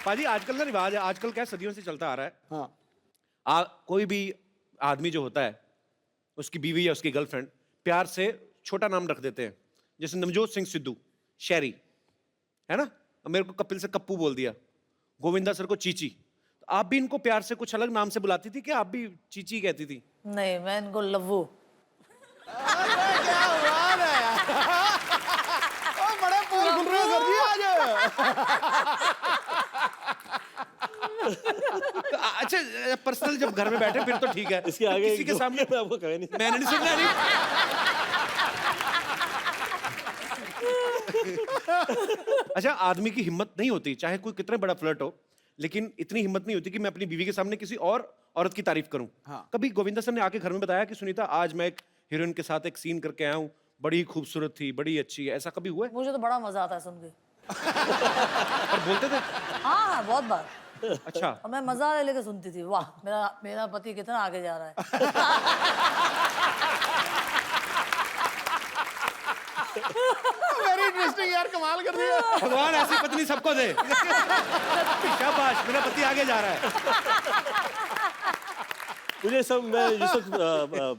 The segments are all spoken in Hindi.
पाजी आजकल ना रिवाज है, आजकल क्या सदियों से चलता आ रहा है। हाँ कोई भी आदमी जो होता है, उसकी बीवी या उसकी गर्लफ्रेंड प्यार से छोटा नाम रख देते हैं, जैसे नवजोत सिंह सिद्धू, शैरी, है ना। अब मेरे को कपिल से कप्पू बोल दिया, गोविंदा सर को चीची। तो आप भी इनको प्यार से कुछ अलग नाम से बुलाती थी कि आप भी चीची कहती थी? नहीं, मैं इनको लव्वू। क्या बात है यार। ओ, बड़े पोल खुल रहे हो सर जी आज। अच्छा, पर्सनल जब घर में बैठे फिर तो ठीक है, इसके आगे किसी के सामने मैं आपको कहे नहीं। मैंने नहीं सुनना नहीं। अच्छा, आदमी की हिम्मत नहीं होती, चाहे कोई कितना बड़ा फ्लर्ट हो, लेकिन इतनी हिम्मत नहीं होती कि मैं अपनी बीवी के सामने किसी और औरत की तारीफ करूं। हाँ। कभी गोविंदा सर ने आके घर में बताया कि सुनीता आज मैं एक हीरोइन के साथ एक सीन करके आया हूं, बड़ी खूबसूरत थी, बड़ी अच्छी है, ऐसा कभी हुआ है? मुझे तो बड़ा मजा आता है सुन के। और बोलते थे? हाँ, बहुत बार। अच्छा। और मैं मजा लेके सुनती थी, वाह मेरा मेरा पति कितना आगे जा रहा है। वेरी इंटरेस्टिंग यार, कमाल कर दिया। भगवान ऐसी पत्नी सबको दे। शाबाश, मेरा पति आगे जा रहा है। मुझे सब मैं जिस वक्त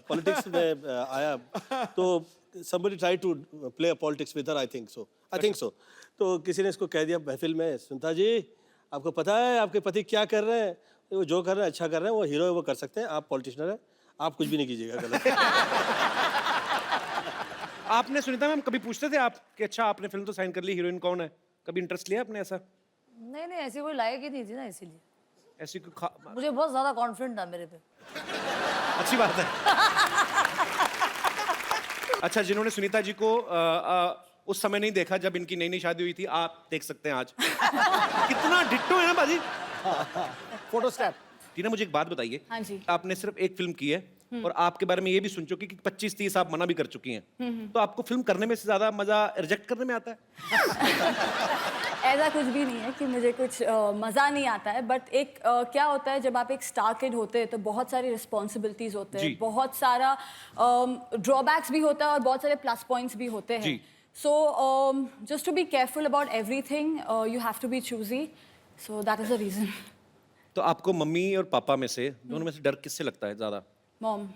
पॉलिटिक्स में आया तो somebody tried to play a politics with her, I think so. तो किसी ने इसको कह दिया महफिल में, सुनीता जी आपको पता है आपके पति क्या कर रहे हैं? वो जो कर रहे हैं अच्छा कर रहे हैं, वो हीरो है वो कर सकते हैं, आप पॉलिटिशियन हैं, आप कुछ भी नहीं कीजिएगा गलत। आपने सुनीता मैम कभी पूछते थे आप कि अच्छा आपने फिल्म तो साइन कर ली, हीरोइन कौन है? कभी इंटरेस्ट लिया आपने ऐसा? नहीं नहीं, ऐसी कोई लायक ही नहीं थी ना, इसीलिए ऐसी मुझे बहुत ज्यादा कॉन्फिडेंट था मेरे पे। अच्छी बात है। अच्छा, जिन्होंने सुनीता जी को उस समय नहीं देखा जब इनकी नई नई शादी हुई थी, आप देख सकते हैं आज। कितना डिट्टो है ना बाजी। Photo step. टीना, मुझे एक बात बताइए। हाँ जी। आपने सिर्फ एक फिल्म की है और आपके बारे में ये भी सुन चुकी कि 25-30 आप मना भी कर चुकी हैं, तो आपको फिल्म करने में से ज्यादा मजा रिजेक्ट करने में आता है? ऐसा कुछ भी नहीं है कि मुझे कुछ मज़ा नहीं आता है, बट एक क्या होता है जब आप एक स्टार किड होते हैं तो बहुत सारी रिस्पॉन्सिबिलिटीज होते हैं, बहुत सारा ड्रॉबैक्स भी होता है और बहुत सारे प्लस पॉइंट्स भी होते हैं। So just to be careful about everything, you have to be choosy, so that is the reason. तो आपको मम्मी और पापा में से, दोनों में से डर किससे लगता है ज्यादा? मॉम।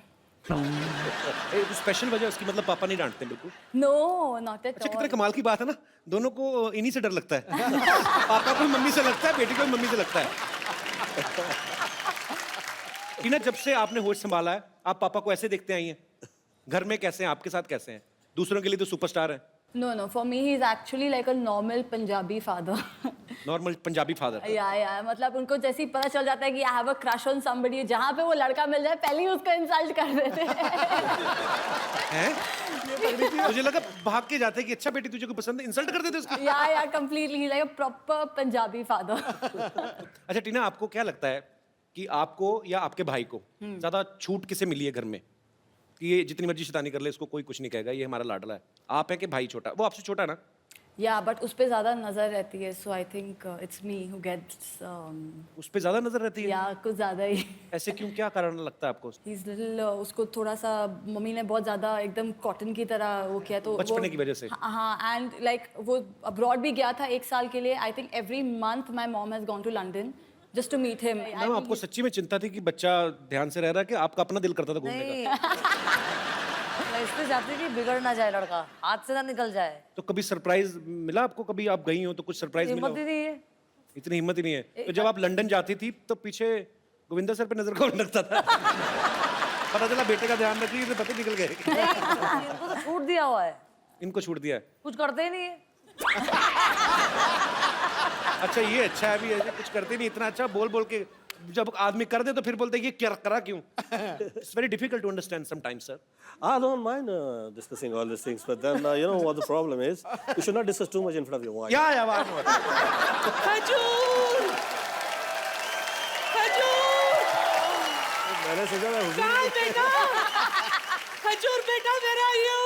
स्पेशल वजह उसकी, मतलब पापा नहीं डांटते बिल्कुल? नो, नॉट एट अच्छा, कितने ऑल। कमाल की बात है ना, दोनों को इन्हीं से डर लगता है। पापा को मम्मी से लगता है, बेटी को मम्मी से लगता है। टीना, जब से आपने होश संभाला है, आप पापा को ऐसे देखते आई हैं? घर में कैसे हैं, आपके साथ कैसे हैं? दूसरों के लिए तो सुपरस्टार है। No, for me he is actually like a normal Punjabi father. Normal Punjabi father. या मतलब उनको जैसे ही पता चल जाता है कि I have a crush on somebody, जहाँ पे वो लड़का मिल जाए पहले ही उसको इंसल्ट कर देते हैं। मुझे लगा भाग के जाते कि अच्छा बेटी तुझे कोई पसंद है, इंसल्ट कर देते उसको। या completely like a proper Punjabi father. अच्छा टीना, आपको क्या लगता है कि आपको या आपके भाई को ज्यादा छूट किसे मिली है घर में कि ये जितनी मर्जी शैतानी कर ले इसको कोई कुछ नहीं कहेगा, ये हमारा लाडला है? आप है कि भाई छोटा? वो आपसे छोटा है ना? या बट उस पे ज्यादा नजर रहती है, so I think it's me who gets उस पे ज्यादा नजर रहती है? या कुछ ज्यादा ही। ऐसे क्यों, क्या कारण लगता है आपको? ही इज लिटिल, उसको थोड़ा सा मम्मी ने बहुत ज्यादा एकदम कॉटन की तरह वो किया, तो बचपने की वजह से? हाँ, एंड लाइक वो अब्रॉड भी गया था 1 साल के लिए। I think every month my mom has gone to London just to meet him. Ma'am, आपको सच्ची में चिंता थी कि बच्चा ध्यान से रह रहा है कि आपका अपना दिल करता था घूमने का? मैं इसलिए चाहती कि बिगड़ ना जाए लड़का, हाथ से ना निकल जाए। तो कभी सरप्राइज मिला आपको? कभी आप गई हो तो कुछ सरप्राइज मिला? हिम्मत ही नहीं है। इतनी हिम्मत ही नहीं है? तो जब आप लंदन जाती थी तो पीछे गोविंदा सर पे नजर कौन रखता था? पता चला बेटे का ध्यान रखिए तो पता निकल गए। इनको तो छूट दिया हुआ है। इनको छूट दिया है? कुछ करते ही नहीं है। अच्छा, ये अच्छा है, अभी ऐसे कुछ करते नहीं, इतना अच्छा बोल बोल के जब आदमी कर दे तो फिर बोलते ये क्या करा क्यों? It's very difficult to understand sometimes, sir. I don't mind discussing all these things, but then you know what the problem is? You should not discuss too much in front of your wife. या बात मत। खजूर, खजूर, मैंने सोचा मैं हुजूर कहाँ है बेटा? खजूर बेटा, मेरा यू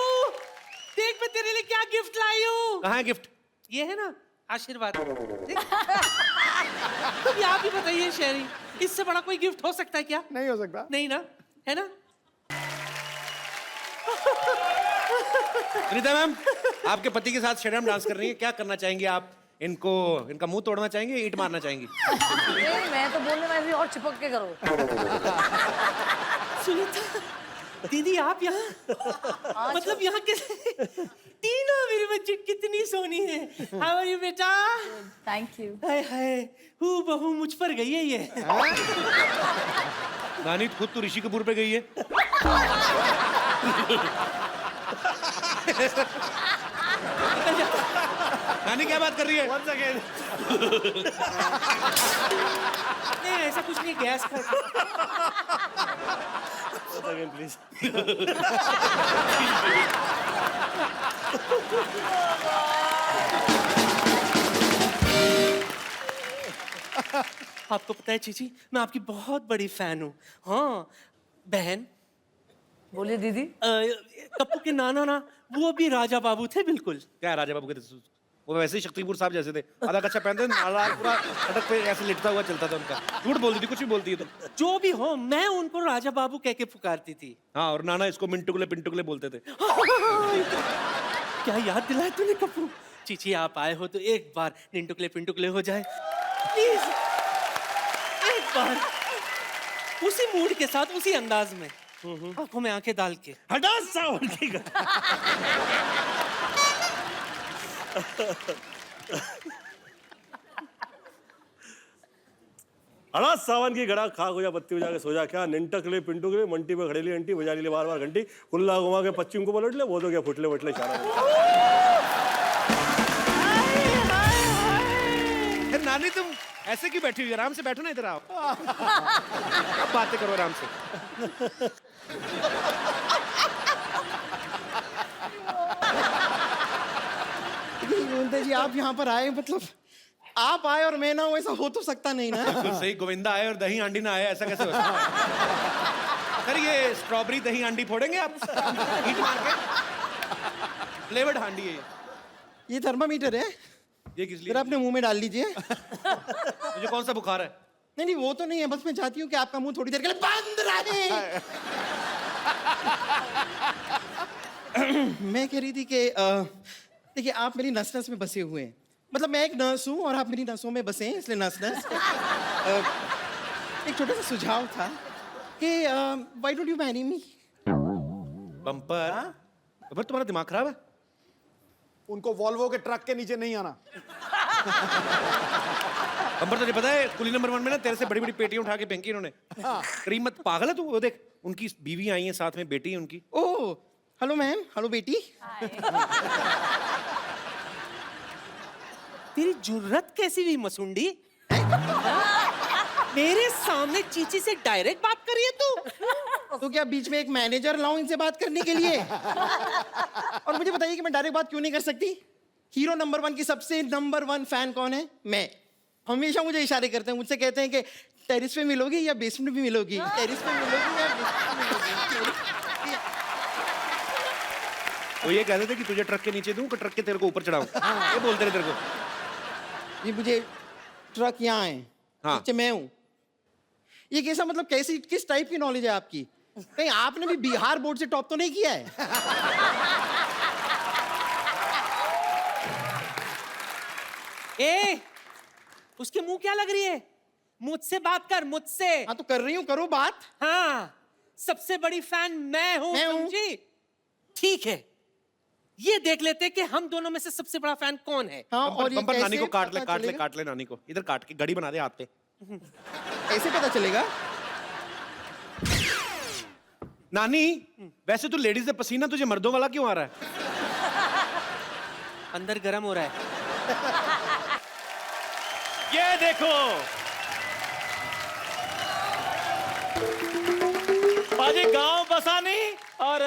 देख, मैं तेरे लिए क्या गिफ्ट लाई हूँ। कहाँ है गिफ्ट? ये है ना आशीर्वाद। तुम यहाँ भी बताइए शेरी, इससे बड़ा कोई गिफ्ट हो सकता है क्या? नहीं हो सकता। नहीं ना, है ना? सुनीता मैम, आपके पति के साथ शेरम डांस कर रही हैं, क्या करना चाहेंगे आप इनको इनका मुंह तोड़ना चाहेंगे, ईंट मारना चाहेंगी? नहीं, मैं तो बोलने में और चिपक के करो। सुनीता दीदी आप यहाँ मतलब यहाँ कैसे? टीना मेरी बच्ची कितनी सोनी है। हाउ आर यू बेटा? Thank you. हाय हाय हूँ बहू मुझ पर गई है ये। नानी खुद तो ऋषि कपूर पे गई है। नानी क्या बात कर रही है? Once again. नहीं ऐसा कुछ नहीं, गैस का। Again, please. आपको पता है चीची, मैं आपकी बहुत बड़ी फैन हूँ। हाँ बहन, बोलिए दीदी। कप्पू के नाना ना वो भी राजा बाबू थे बिल्कुल। क्या है राजा बाबू के? वो वैसे ही शक्तिपुर साहब जैसे थे, आधा कच्चा पहनते थे, आधा पूरा सड़क पे ऐसे लिटता हुआ चलता था उनका। झूठ बोलती थी, कुछ भी बोलती है तो। जो भी हो, मैं उनको राजा बाबू कह के पुकारती थी। हाँ, और नाना इसको मिंटुकले पिंटुकले बोलते थे। क्या याद दिलाया तूने कप्पू। चीची आप आए हो तो एक बार निंटुकले पिंटुकले हो जाए प्लीज, एक बार उसी मूड के साथ, उसी अंदाज में, आंखों में आंखें डाल के। हटा सावन की हड़ा सावन की घड़ा खा हो जा, बत्ती बजा के सो जा। क्या निंटकले पिंटुकले मंटी पे खड़ेली अंटी बजा ली बार बार घंटी, कुल्ला घुमा के पश्चिम को पलट ले, वो तो क्या फुटले वटले चारा। नानी तुम ऐसे क्यों बैठी हुई? आराम से बैठो ना, इधर आओ। अब बातें करो आराम से। गोविंदा जी आप यहाँ पर आए, मतलब आप आए और मैं ना हूँ, ऐसा हो तो सकता नहीं ना। तो सही, गोविंदा आए और दही हांडी ना आए, ऐसा कैसे हो सकता है? सर ये स्ट्रॉबेरी दही हांडी फोड़ेंगे आप? ईंट मार के? फ्लेवर्ड हांडी है ये थर्मामीटर है, ये किस लिए? जरा अपने मुंह में डाल लीजिए। मुझे कौन सा बुखार है? नहीं नहीं वो तो नहीं है, बस मैं चाहती हूँ कि आपका मुंह थोड़ी देर के लिए बंद रहे। मैं कह रही थी कि देखिए आप मेरी नस नस में बसे हुए हैं, मतलब मैं एक नर्स हूँ और आप मेरी नसों में बसे हैं, इसलिए नस नस। एक छोटा सा सुझाव था कि why don't you marry me? Bumper? Bumper तुम्हारा दिमाग खराब है? उनको वॉल्वो के ट्रक के नीचे नहीं आना। बम्पर तुझे पता है कुली नंबर 1 में ना तेरे से बड़ी बड़ी पेटियां उठा के फेंकी इन्होंने। करीब मत, पागल है तू? वो देख उनकी बीवी आई है साथ में, बेटी है उनकी। ओह हेलो मैम, हेलो बेटी। तेरी जुर्रत कैसी हुई मसुंडी? मेरे सामने चीची से डायरेक्ट बात कर रही है तू? तो क्या बीच में एक मैनेजर लाऊं इनसे बात करने के लिए? और मुझे बताइए कि मैं डायरेक्ट बात क्यों नहीं कर सकती? हीरो नंबर 1 की सबसे नंबर 1 फैन कौन है? मैं। हमेशा मुझे इशारे करते हैं, मुझसे कहते हैं कि टेरिस पे मिलोगी या बेसमेंट में मिलोगी, टेरिस पे मिलोगी या बेसमेंट में मिलोगी। वो ये कहते थे कि तुझे ट्रक के नीचे दूं कि ट्रक के तेरे को ऊपर चढ़ाऊं, ये बोलते रहे तेरे को। ये मुझे ट्रक यहाँ है, हाँ। नीचे मैं हूँ। ये कैसा, मतलब कैसी, किस टाइप की नॉलेज है आपकी? कहीं आपने भी बिहार बोर्ड से टॉप तो नहीं किया है? ए, उसके मुंह क्या लग रही है? मुझसे बात कर, मुझसे। हाँ तो कर रही हूँ, करो बात। हाँ, सबसे बड़ी फैन मैं हूँ, मैं हूँ। समझी? ठीक है, ये देख लेते कि हम दोनों में से सबसे बड़ा फैन कौन है। हाँ, और ये बम्पर नानी कैसे को काट ले, पता काट ले, चलेगा? काट ले नानी को, इधर काट के गड़ी बना दे हाथ पे। कैसे पता चलेगा? नानी वैसे तो लेडीज से पसीना तुझे मर्दों वाला क्यों आ रहा है? अंदर गर्म हो रहा है। ये देखो बाजी, गांव बसा नहीं और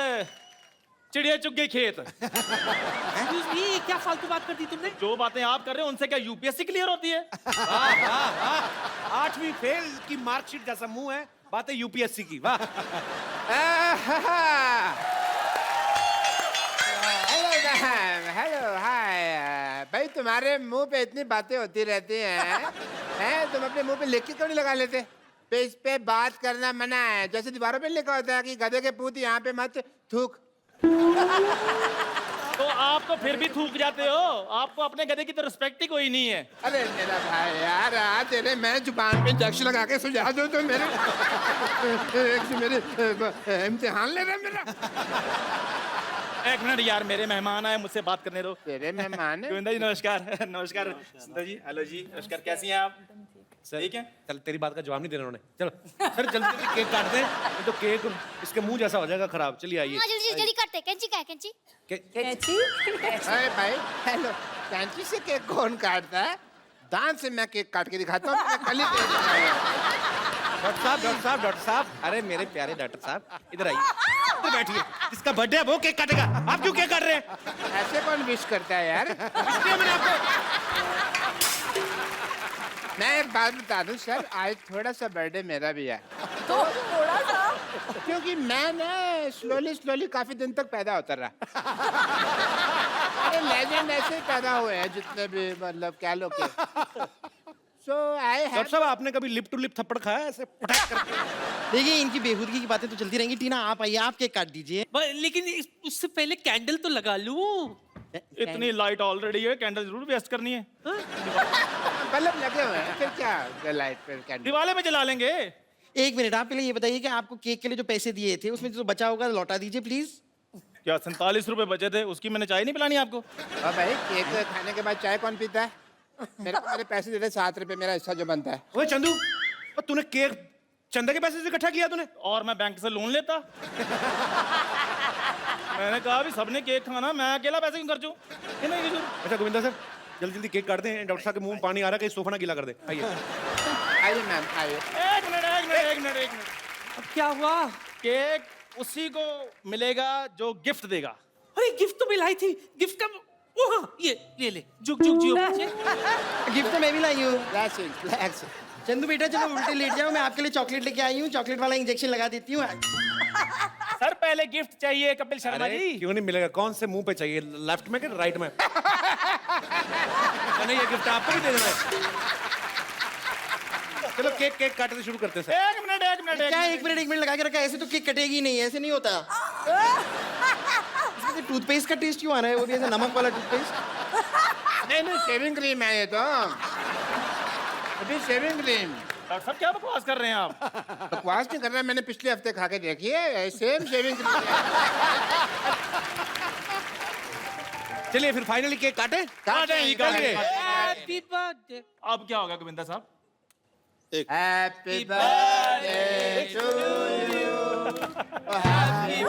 चिड़िया चुग गई खेत। Excuse me, क्या फालतू बात कर दी तुमने? जो बातें आप कर रहे हो उनसे क्या यूपीएससी क्लियर होती है? वाह वाह वाह, 8वीं फेल की मार्कशीट जैसा मुंह है, बातें यूपीएससी की। वाह। हेलो हाय भाई, तुम्हारे मुंह पे इतनी बातें होती रहती हैं, तुम अपने मुंह पे लिख के क्यों नहीं लगा लेते? इस पे बात करना मना है, जैसे दीवारों पे लिखा होता है कि गधे के पूत यहाँ पे मत थूक। तो आप तो फिर भी थूक जाते हो, आपको अपने गधे की तो रिस्पेक्ट ही कोई नहीं है। अरे मेरा भाई यार, आज तेरे मैं जुबान पे जक्श लगा के सुझा दो तो मेरे इम्तिहान ले रहा है मेरा। एक मिनट यार, मेरे मेहमान आए, मुझसे बात करने दो। तेरे मेहमान है? गोविंदा जी नमस्कार। नमस्कार सुंदर जी, हेलो जी, नमस्कार, कैसी हैं आप? सर ठीक है। चल, तेरी बात का जवाब नहीं देना उन्होंने। चलो सर, जल्दी जल्दी केक काट दे, नहीं तो केक इसके मुंह जैसा हो जाएगा खराब। चलिए आइए। हाँ जल्दी जल्दी करते, कैंची का है, कैंची? कैची अरे भाई हेलो, कैंची से केक कौन काटता है? दांत से मैं केक काट के दिखाता हूँ। मैंने कल ही केक बनाया। डॉक्टर साहब, अरे मेरे प्यारे डॉक्टर साहब, इधर आइए, इधर बैठिए। जिसका बर्थडे है वो केक काटेगा, आप क्यों केक काट रहे हैं? ऐसे कौन विश करता है यार? इसलिए मैंने आपको मैं एक बात बता दूं सर, आज थोड़ा सा बर्थडे मेरा भी है। तो थोड़ा सा क्योंकि मैं ना स्लोली काफी दिन तक पैदा होता रहा। अरे लेजेंड ऐसे ही पैदा हुए हैं जितने भी, मतलब क्या लो के। सो आई डॉक्टर साहब, आपने कभी लिप टू लिप थप्पड़ खाया ऐसे पटाख करके? देखिए, इनकी बेहूदगी की बातें तो चलती रहेंगी। टीना आप आइए, आप केक काट दीजिए। लेकिन उससे पहले कैंडल तो लगा लूं। इतनी लाइट ऑलरेडी है, कैंडल जरूर वेस्ट करनी है। बल्ब लगे हुए हैं, फिर क्या लाइट पे कैंडल? दिवाले में जला लेंगे। एक मिनट, आप पहले ये बताइए कि आपको केक के लिए जो पैसे दिए थे उसमें जो बचा होगा लौटा दीजिए प्लीज। क्या 47 रुपए बचे थे, उसकी मैंने चाय नहीं पिलानी आपको? अब भाई केक खाने के बाद चाय कौन पीता है? मेरे को मेरे पैसे दे दे 7 रुपए, मेरा हिस्सा जो बनता है। ओए चंदू, और तूने केक चंदा के पैसे से इकट्ठा किया तूने? और मैं बैंक से लोन लेता। मैंने कहा भी सबने केक खाना, मैं अकेला पैसे क्यों खर्चूं? ये नहीं जरूर। अच्छा गोविंदा सर, जल्दी जल्दी केक काट दें। डॉक्टर साहब के मुंह में पानी आ रहा है, कहीं सोफा ना गीला कर दे। आइए। आइए मैम, आइए। एक मिनट। अब क्या हुआ? केक उसी को मिलेगा जो गिफ्ट देगा। अरे गिफ्ट तो मिलाई थी, गिफ्ट का वो, हाँ, ये ले, जुग जियो बच्चे। गिफ्ट तो मैं भी लाई हूँ। रिलैक्स। चंदू बेटा चलो उल्टे लेट जाओ, मैं आपके लिए चॉकलेट लेके आई हूँ। चॉकलेट वाला इंजेक्शन लगा देती हूँ। सर पहले गिफ्ट चाहिए कपिल शर्मा अरे, जी। क्यों नहीं मिलेगा? कौन से मुंह पे चाहिए, लेफ्ट में कि राइट में? नहीं, ये गिफ्ट आपको भी दे देना है। चलो केक काटते शुरू करते हैं सर। एक मिनट। क्या एक मिनट लगा के रखा है? ऐसे तो केक कटेगी ही नहीं, ऐसे नहीं होता। इसमें टूथपेस्ट का टेस्ट क्यों आ रहा है? वो भी ऐसे नमक वाला टूथपेस्ट। नहीं, शेविंग क्रीम है ये तो। अभी शेविंग क्रीम। डॉक्टर साहब क्या बकवास कर रहे हैं आप? बकवास नहीं कर रहा, मैंने पिछले हफ्ते खा के देखी है, सेम शेविंग क्रीम। चलिए फिर फाइनली केक काटे। Happy birthday. अब क्या होगा गोविंदा साहब? Happy birthday to you. Happy